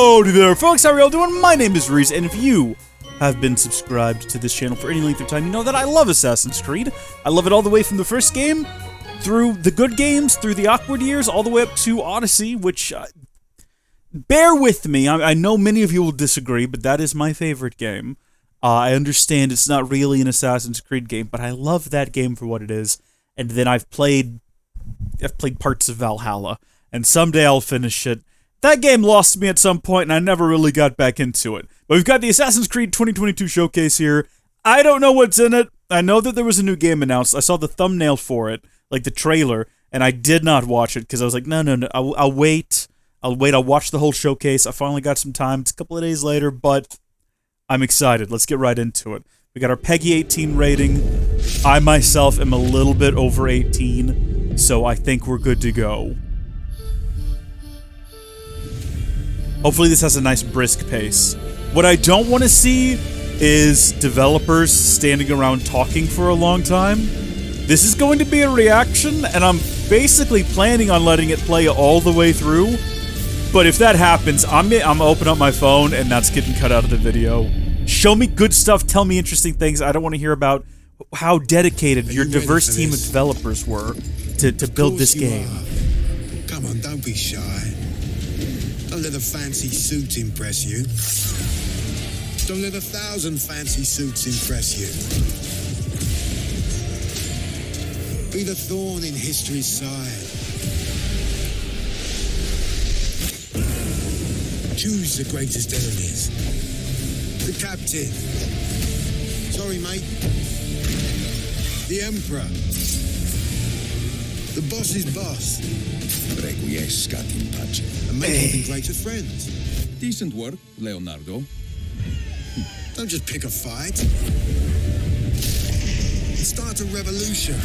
Howdy there, folks. How are y'all doing? My name is Reese, and if you have been subscribed to this channel for any length of time, you know that I love Assassin's Creed. I love it all the way from the first game, through the good games, through the awkward years, all the way up to Odyssey, which, bear with me. I know many of you will disagree, but that is my favorite game. I understand it's not really an Assassin's Creed game, but I love that game for what it is. And then I've played parts of Valhalla, and someday I'll finish it. That game lost me at some point, and I never really got back into it. But we've got the Assassin's Creed 2022 showcase here. I don't know what's in it. I know that there was a new game announced. I saw the thumbnail for it, like the trailer, and I did not watch it because I was like, no, I'll wait. I'll watch the whole showcase. I finally got some time. It's a couple of days later, but I'm excited. Let's get right into it. We got our PEGI 18 rating. I myself am a little bit over 18, so I think we're good to go. Hopefully this has a nice brisk pace. What I don't want to see is developers standing around talking for a long time. This is going to be a reaction, and I'm basically planning on letting it play all the way through. But if that happens, I'm gonna open up my phone, and that's getting cut out of the video. Show me good stuff, tell me interesting things. I don't want to hear about how dedicated your diverse team of developers were to build this game. Come on, don't be shy. Don't let a fancy suit impress you. Don't let 1,000 fancy suits impress you. Be the thorn in history's side. Choose the greatest enemies. The captain. Sorry, mate. The emperor. The boss's boss. Requiescat in pace. And make even greater friends. Decent work, Leonardo. Don't just pick a fight. Start a revolution.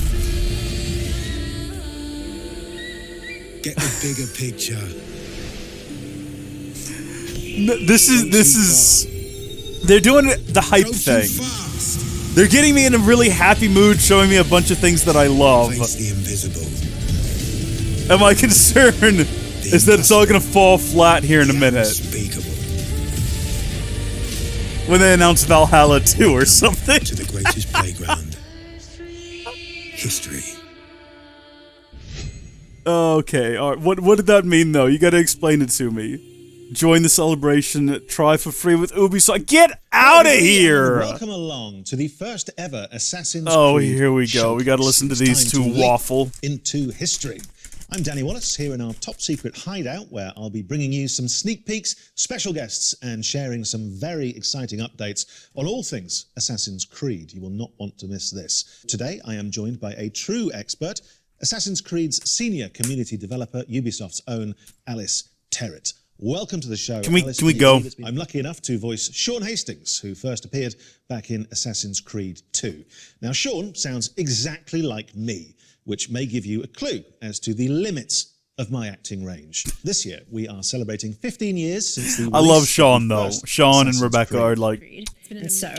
Get the bigger picture. This is they're doing the hype thing. They're getting me in a really happy mood, showing me a bunch of things that I love. Face the invisible. And my concern is that it's all gonna fall flat here in a minute. Unspeakable. When they announce Valhalla 2 or something. To the greatest playground. History. Okay, alright. What did that mean though? You gotta explain it to me. Join the celebration, try for free with Ubisoft. Get out of here! Welcome along to the first ever Assassin's Creed. Oh, here we go. We gotta listen to these two waffle. Into history. I'm Danny Wallace, here in our top secret hideout, where I'll be bringing you some sneak peeks, special guests, and sharing some very exciting updates on all things Assassin's Creed. You will not want to miss this. Today, I am joined by a true expert, Assassin's Creed's senior community developer, Ubisoft's own Alice Terrett. Welcome to the show. Can we Alice, go? I'm lucky enough to voice Sean Hastings, who first appeared back in Assassin's Creed 2. Now, Sean sounds exactly like me, which may give you a clue as to the limits of my acting range. This year, we are celebrating 15 years since the I love Sean, though. Sean and Rebecca are like... And so?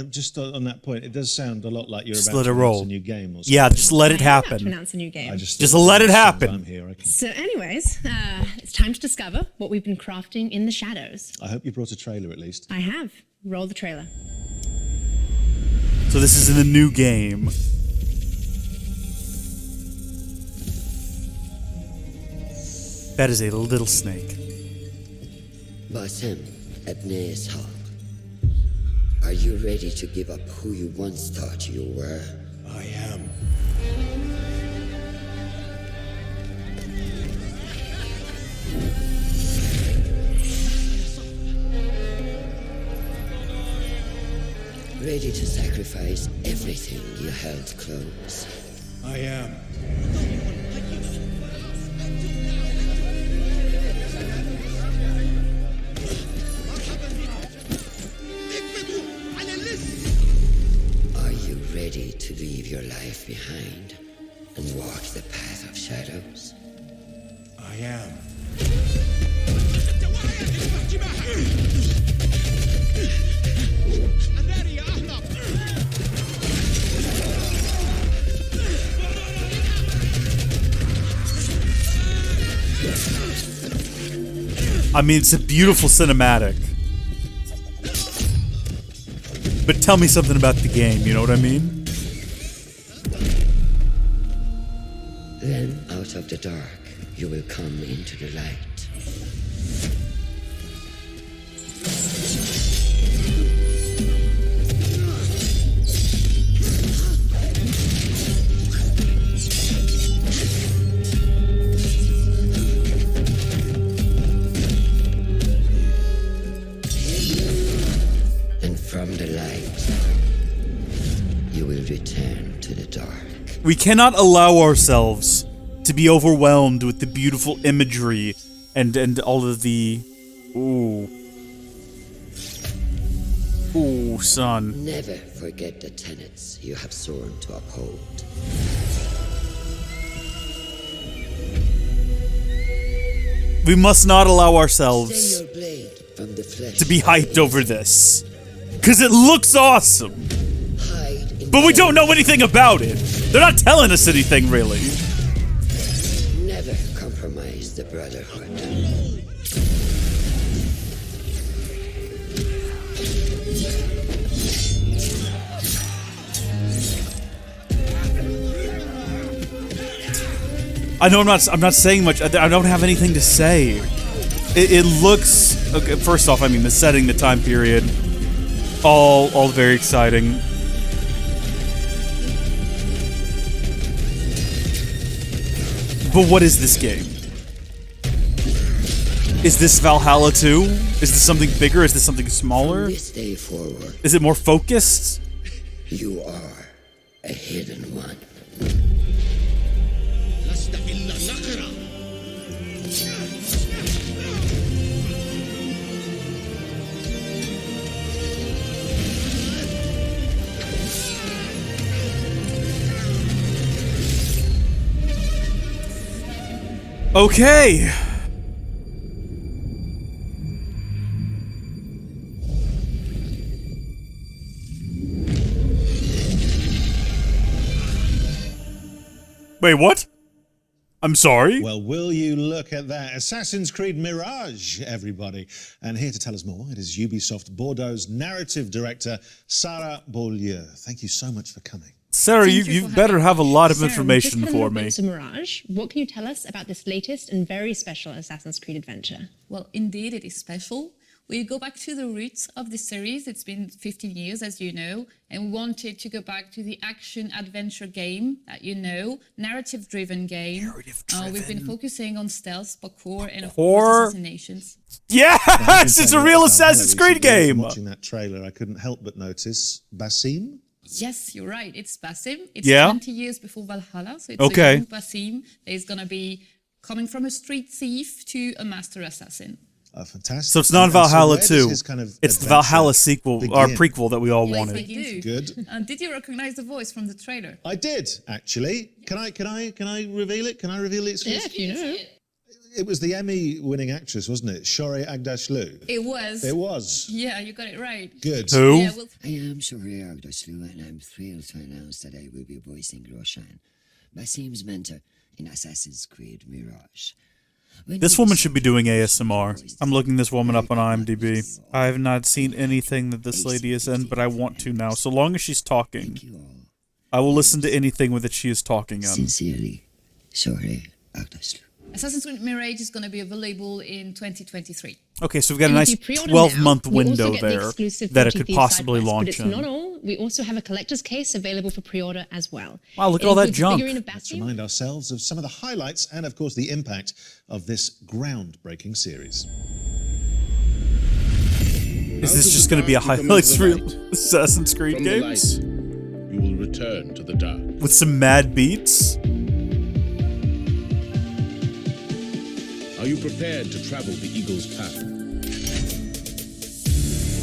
Just on that point, it does sound a lot like you're Just about let to it roll. announce a new game or something. Yeah, just let it I am about to happen. announce a new game. Just let it happen. I'm here. So anyways, it's time to discover what we've been crafting in the shadows. I hope you brought a trailer at least. I have. Roll the trailer. So this is in the new game. That is a little snake. Basem Ebneshak, are you ready to give up who you once thought you were? I am. Ready to sacrifice everything you held close? I am. Are you ready to leave your life behind and walk the path of shadows? I am. I mean, it's a beautiful cinematic. But tell me something about the game, you know what I mean? Then, out of the dark, you will come into the light. And from the light, you will return to the dark. We cannot allow ourselves to be overwhelmed with the beautiful imagery and all of the... Ooh. Ooh, son. Never forget the tenets you have sworn to uphold. We must not allow Stay ourselves your blade from the flesh. to be hyped over this. Because it looks awesome. Hide in But we don't know anything about it. They're not telling us anything, really. Never compromise the Brotherhood. I know I'm not saying much. I don't have anything to say. It looks... Okay, first off, I mean, the setting, the time period, all very exciting. But what is this game? Is this Valhalla 2? Is this something bigger? Is this something smaller? From this day forward, Is it more focused? you are a hidden one. Okay. Wait, what? I'm sorry? Well, will you look at that? Assassin's Creed Mirage, everybody. And here to tell us more, it is Ubisoft Bordeaux's narrative director, Sarah Beaulieu. Thank you so much for coming. Sarah, Thank you you for better having have a me. lot of Sarah, information we just for had a me. look into Mirage. What can you tell us about this latest and very special Assassin's Creed adventure? Well, indeed, it is special. We go back to the roots of the series. It's been 15 years, as you know, and we wanted to go back to the action-adventure game that you know, narrative-driven game. We've been focusing on stealth, parkour, and of course, assassinations. Yes! It's a real Assassin's Creed game! Watching that trailer, I couldn't help but notice Basim. Yes, you're right. It's Basim. It's Yeah? 20 years before Valhalla, so it's Okay. a young Basim that is going to be coming from a street thief to a master assassin. Fantastic. So it's not And so Valhalla where does 2. his kind of It's the adventure Valhalla sequel, or begin? prequel that we all Yes, wanted. they do. Good. Did you recognize the voice from the trailer? I did, actually. Can I reveal it? Can I reveal it? Yeah, if you know. It was the Emmy-winning actress, wasn't it? Shohreh Aghdashloo. It was. It was. Yeah, you got it right. Good. Who? Yeah, well, I am Shohreh Aghdashloo, and I'm thrilled to announce that I will be voicing Roshan, Basim's mentor in Assassin's Creed Mirage. When This we woman should be doing decided to ASMR. voice I'm looking this woman up on IMDb. this, I have not seen anything that this lady is in, but I want to now. So long as she's talking, Thank you all. I will listen to anything that she is talking in. Sincerely, Shohreh Aghdashloo. Assassin's Creed Mirage is going to be available in 2023. Okay, so we've got a And if nice you pre-order 12-month now, you also window get the there exclusive that it 40 could Thieves possibly side quest, launch But it's in. not all. We also have a collector's case available for pre-order as well. Wow, look at It all that includes a junk. figurine of Let's Basim, remind ourselves of some of the highlights and, of course, the impact of this groundbreaking series. Is this just going to be a highlights reel Assassin's Creed From the light, games? you will return to the dark. With some mad beats? Are you prepared to travel the Eagle's path?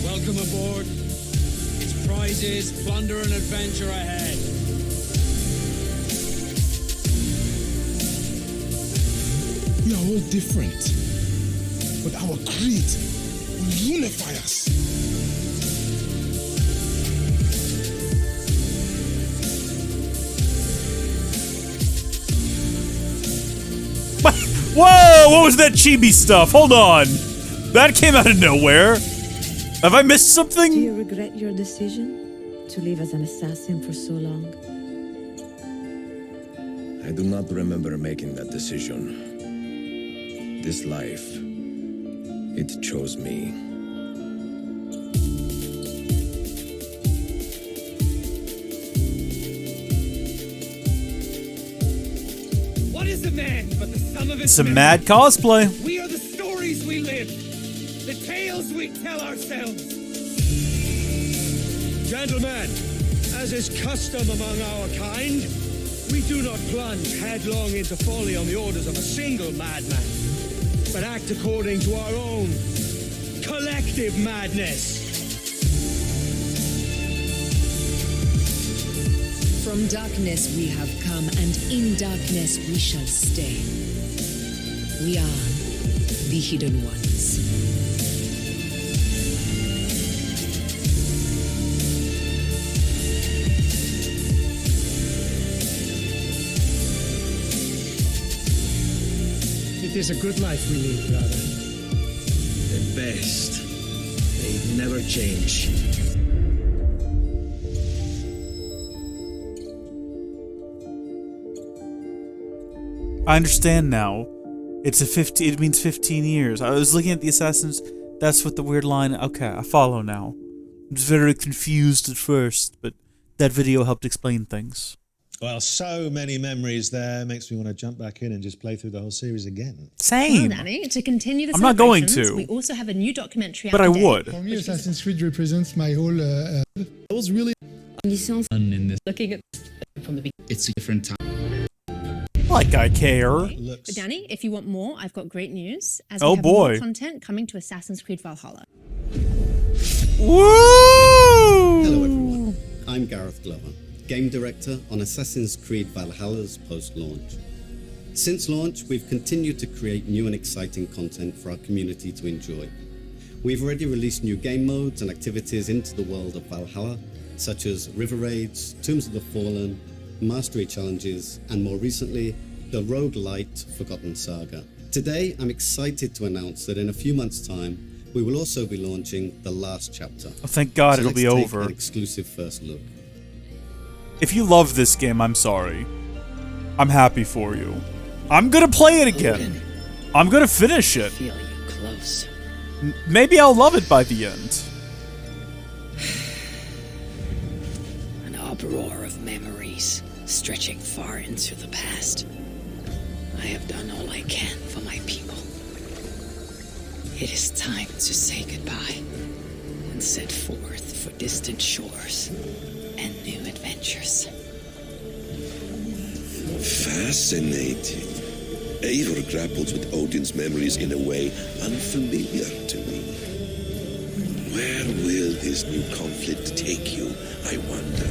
Welcome aboard. It's prizes, plunder, and adventure ahead. We are all different, but our creed will unify us. Whoa! What was that chibi stuff? Hold on! That came out of nowhere. Have I missed Do something? you regret your decision to live as an assassin for so long? I do not remember making that decision. This life, it chose me. What is a man but the sum of his Some memories? mad cosplay. We are the stories we live, the tales we tell ourselves. Gentlemen, as is custom among our kind, we do not plunge headlong into folly on the orders of a single madman, but act according to our own collective madness. From darkness we have come, and in darkness we shall stay. We are the Hidden Ones. It is a good life we lead, brother. The best. They never change. I understand now. It's a 50. It means 15 years. I was looking at the assassins. That's what the weird line. Okay, I follow now. I was very confused at first, but that video helped explain things. Well, so many memories there. Makes me want to jump back in and just play through the whole series again. Same. Well, Danny, to continue the I'm not going celebrations, to. we also have a new documentary But out I today, would. For me, Assassin's Creed represents my whole. I was really In this, looking at from the beginning. It's a different time. Like I care. But Danny, if you want more, I've got great news. As Oh, we have boy. more content coming to Assassin's Creed Valhalla. Woo! Hello everyone, I'm Gareth Glover, Game Director on Assassin's Creed Valhalla's post-launch. Since launch, we've continued to create new and exciting content for our community to enjoy. We've already released new game modes and activities into the world of Valhalla, such as River Raids, Tombs of the Fallen, Mastery Challenges, and more recently, the roguelite Forgotten Saga. Today, I'm excited to announce that in a few months' time, we will also be launching the last chapter. Oh, thank God So it'll be let's take over. an exclusive first look. If you love this game, I'm sorry. I'm happy for you. I'm gonna play it again. I'm gonna finish it. Feel you close. Maybe I'll love it by the end. An uproar of memories stretching far into the past. I have done all I can for my people. It is time to say goodbye and set forth for distant shores and new adventures. Fascinating. Eivor grapples with Odin's memories in a way unfamiliar to me. Where will this new conflict take you, I wonder?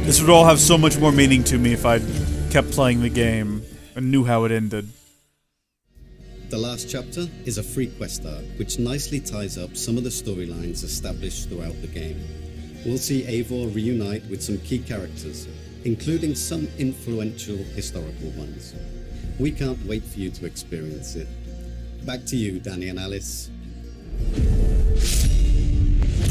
This would all have so much more meaning to me if I'd kept playing the game and knew how it ended. The last chapter is a free quest arc, which nicely ties up some of the storylines established throughout the game. We'll see Eivor reunite with some key characters, including some influential historical ones. We can't wait for you to experience it. Back to you, Danny and Alice.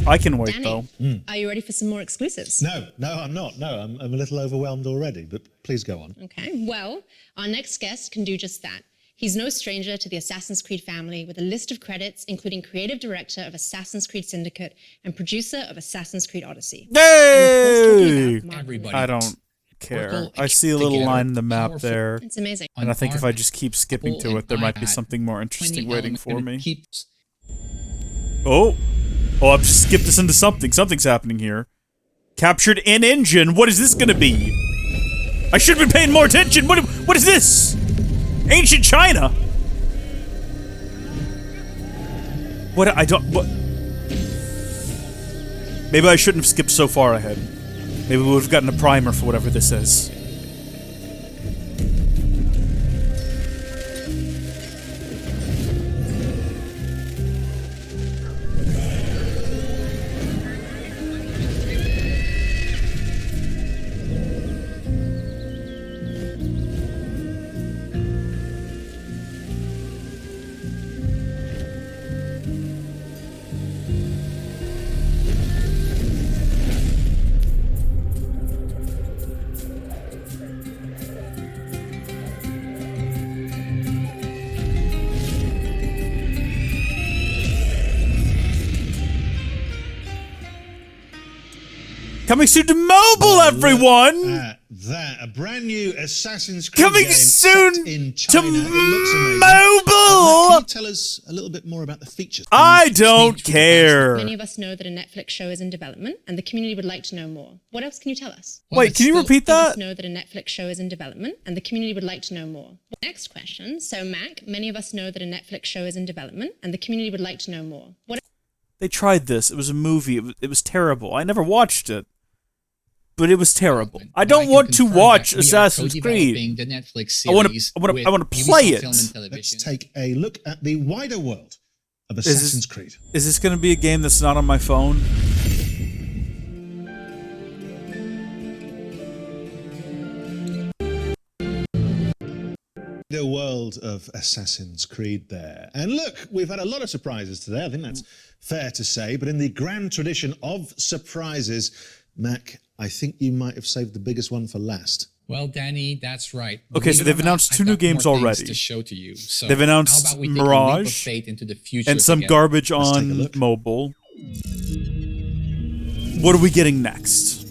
I can wait, Danny, though. are you ready for some more exclusives? No, I'm not. No, I'm a little overwhelmed already, but please go on. Okay, well, our next guest can do just that. He's no stranger to the Assassin's Creed family, with a list of credits including creative director of Assassin's Creed Syndicate and producer of Assassin's Creed Odyssey. Yay! Everybody. I don't care. I see a little line in the map there. It's amazing. And I think if I just keep skipping to it, there might be something more interesting waiting for me. Oh! Oh, I've just skipped us into something. Something's happening here. Captured in engine. What is this gonna be? I should have been paying more attention. What is this? Ancient China. What? Maybe I shouldn't have skipped so far ahead. Maybe we would have gotten a primer for whatever this is. Coming soon to mobile, everyone! A brand new Assassin's Creed Coming game soon set in China. to It looks amazing. mobile! Can you tell us a little bit more about the features? I don't care. Many of us know that a Netflix show is in development, and the community would like to know more. What else can you tell us? Wait, can you repeat Many of that? us know that a Netflix show is in development, and the community would like to know more. Next question. So, Mac, many of us know that a Netflix show is in development, and the community would like to know more. What? They tried this. It was a movie. It was terrible. I never watched it. But it was terrible. I don't want to watch Assassin's Creed. The Netflix I want series to play it. Let's take a look at the wider world of Assassin's Creed. Is this going to be a game that's not on my phone? The world of Assassin's Creed there. And look, we've had a lot of surprises today. I think that's fair to say. But in the grand tradition of surprises, Mac, I think you might have saved the biggest one for last. Well, Danny, that's right. Okay, so they've announced 2 new games already. To show to you. So they've announced how about we take a leap of Mirage faith into the future and some together? garbage on mobile. What are we getting next?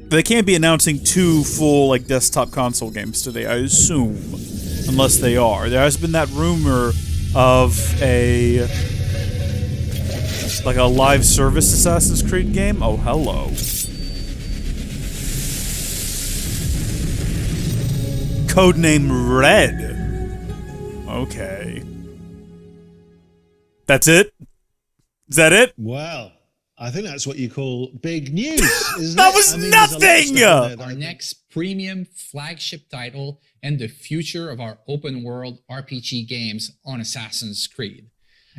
They can't be announcing 2 full like desktop console games today, I assume, unless they are. There has been that rumor of a live service Assassin's Creed game. Oh, hello. Codename Red. Okay. That's it? Is that it? Well, I think that's what you call big news, isn't That it? was I mean, there's a lot of nothing! stuff in there Our next premium flagship title and the future of our open world RPG games on Assassin's Creed.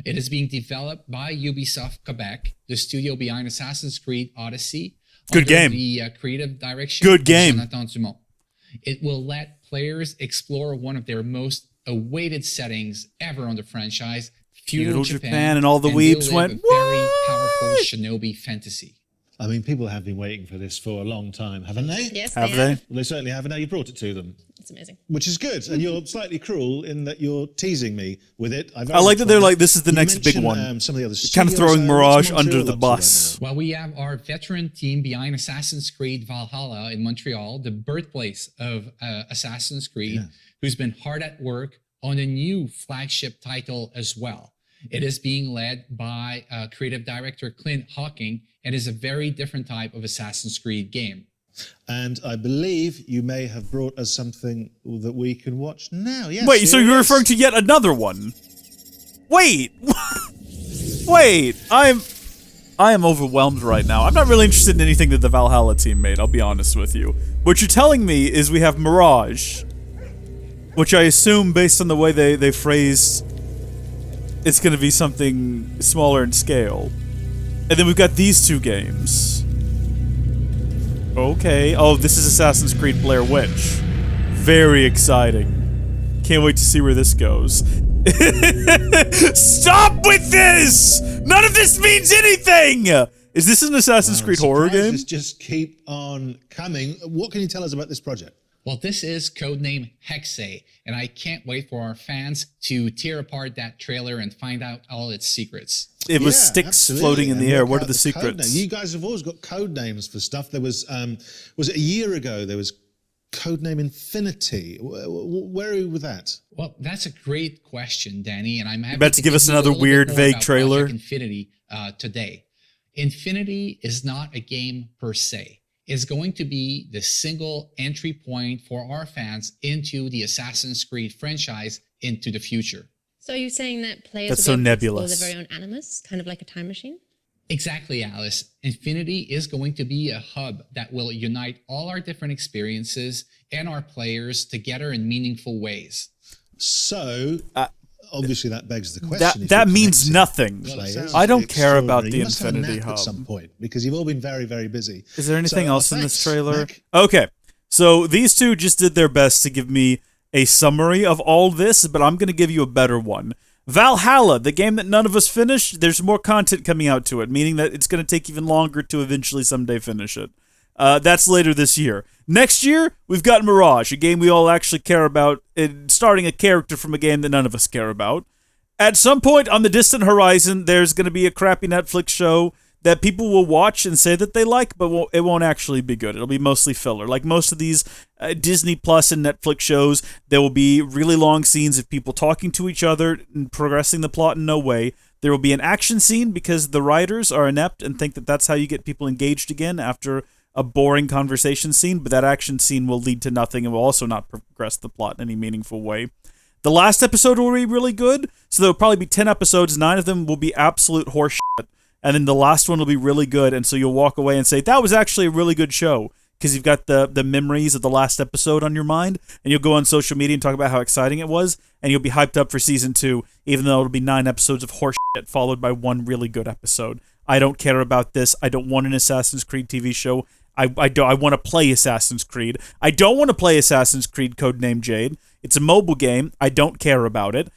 It is being developed by Ubisoft Quebec, the studio behind Assassin's Creed Odyssey. Good game. The creative direction Good of game. Jonathan Dumont. It will let players explore one of their most awaited settings ever on the franchise, feudal Japan, and all the weebs they'll live went, a very powerful shinobi fantasy. I mean, people have been waiting for this for a long time, haven't they? Yes, Have they they? have. Well, they certainly have, and now you brought it to them. It's amazing. Which is good, and you're slightly cruel in that you're teasing me with it. I like that they're like, this is the next big mentioned, one. Some of the other Kind of studios, throwing Mirage what's under Montreal the up to right bus. Well, we have our veteran team behind Assassin's Creed Valhalla in Montreal, the birthplace of Assassin's Creed, who's been hard at work on a new flagship title as well. It is being led by creative director Clint Hawking and is a very different type of Assassin's Creed game. And I believe you may have brought us something that we can watch now. Yes. Wait, so here you're it is. referring to yet another one? Wait. Wait. I am overwhelmed right now. I'm not really interested in anything that the Valhalla team made, I'll be honest with you. What you're telling me is we have Mirage, which I assume, based on the way they phrased, it's going to be something smaller in scale. And then we've got these 2 games. Okay. Oh, this is Assassin's Creed Blair Witch. Very exciting. Can't wait to see where this goes. Stop with this! None of this means anything! Is this an Assassin's Creed horror game? Surprises just keep on coming. What can you tell us about this project? Well, this is codename Hexe, and I can't wait for our fans to tear apart that trailer and find out all its secrets. It was sticks absolutely. floating in the And air. work What are out the code secrets? name. You guys have always got code names for stuff. There was it a year ago? There was codename Infinity. Where are you with that? Well, that's a great question, Danny, and I'm happy about to give us you a another little bit weird, more vague about trailer? Project Infinity today. Infinity is not a game per se. It's going to be the single entry point for our fans into the Assassin's Creed franchise into the future. So are you saying that players That's will so be able to explore nebulous. their very own animus, kind of like a time machine? Exactly, Alice. Infinity is going to be a hub that will unite all our different experiences and our players together in meaningful ways. So, obviously that begs the question. That means nothing. I don't care about the You must have a Infinity nap Hub. at some point because you've all been very, very busy. Is there anything else in this thanks, trailer? Mac. Okay, so these 2 just did their best to give me a summary of all this, but I'm going to give you a better one. Valhalla, the game that none of us finished, there's more content coming out to it, meaning that it's going to take even longer to eventually someday finish it. That's later this year. Next year, we've got Mirage, a game we all actually care about, starting a character from a game that none of us care about. At some point on the distant horizon, there's going to be a crappy Netflix show that people will watch and say that they like, but it won't actually be good. It'll be mostly filler. Like most of these Disney Plus and Netflix shows, there will be really long scenes of people talking to each other and progressing the plot in no way. There will be an action scene because the writers are inept and think that that's how you get people engaged again after a boring conversation scene, but that action scene will lead to nothing and will also not progress the plot in any meaningful way. The last episode will be really good, so there'll probably be 10 episodes, 9 of them will be absolute horse shit, and then the last one will be really good, and so you'll walk away and say, that was actually a really good show, because you've got the memories of the last episode on your mind, and you'll go on social media and talk about how exciting it was, and you'll be hyped up for season 2, even though it'll be 9 episodes of horse shit followed by one really good episode. I don't care about this. I don't want an Assassin's Creed TV show. I want to play Assassin's Creed. I don't want to play Assassin's Creed Codename Jade. It's a mobile game. I don't care about it.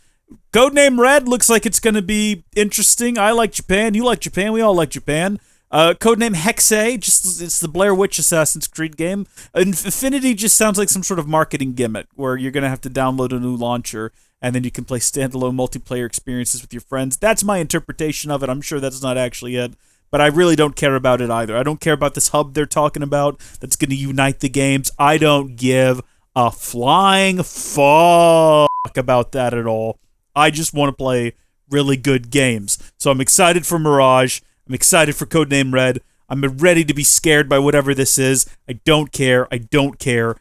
Codename Red looks like it's going to be interesting. I like Japan. You like Japan. We all like Japan. Codename Hexe, it's the Blair Witch Assassin's Creed game. Infinity just sounds like some sort of marketing gimmick where you're going to have to download a new launcher and then you can play standalone multiplayer experiences with your friends. That's my interpretation of it. I'm sure that's not actually it. But I really don't care about it either. I don't care about this hub they're talking about that's going to unite the games. I don't give a flying fuck about that at all. I just want to play really good games. So I'm excited for Mirage. I'm excited for Codename Red. I'm ready to be scared by whatever this is. I don't care. I don't care.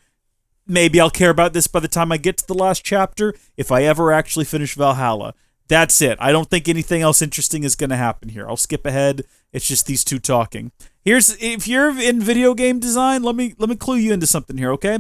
Maybe I'll care about this by the time I get to the last chapter, if I ever actually finish Valhalla. That's it. I don't think anything else interesting is going to happen here. I'll skip ahead. It's just these two talking. If you're in video game design, let me clue you into something here, okay?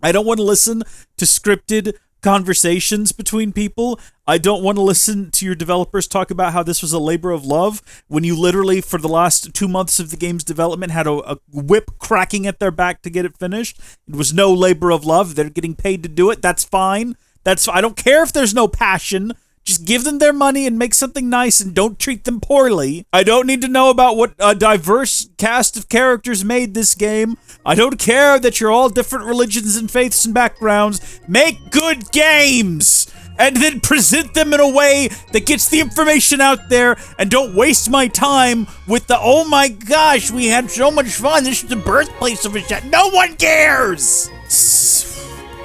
I don't want to listen to scripted conversations between people. I don't want to listen to your developers talk about how this was a labor of love when you literally, for the last 2 months of the game's development, had a whip cracking at their back to get it finished. It was no labor of love. They're getting paid to do it. That's fine. I don't care if there's no passion. Just give them their money and make something nice and don't treat them poorly. I don't need to know about what a diverse cast of characters made this game. I don't care that you're all different religions and faiths and backgrounds. Make good games! And then present them in a way that gets the information out there and don't waste my time with the, oh my gosh, we had so much fun. This is the birthplace of a shot. No one cares!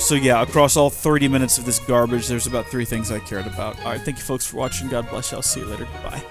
So yeah, across all 30 minutes of this garbage, there's about 3 things I cared about. Alright, thank you folks for watching. God bless you. I'll see you later. Goodbye.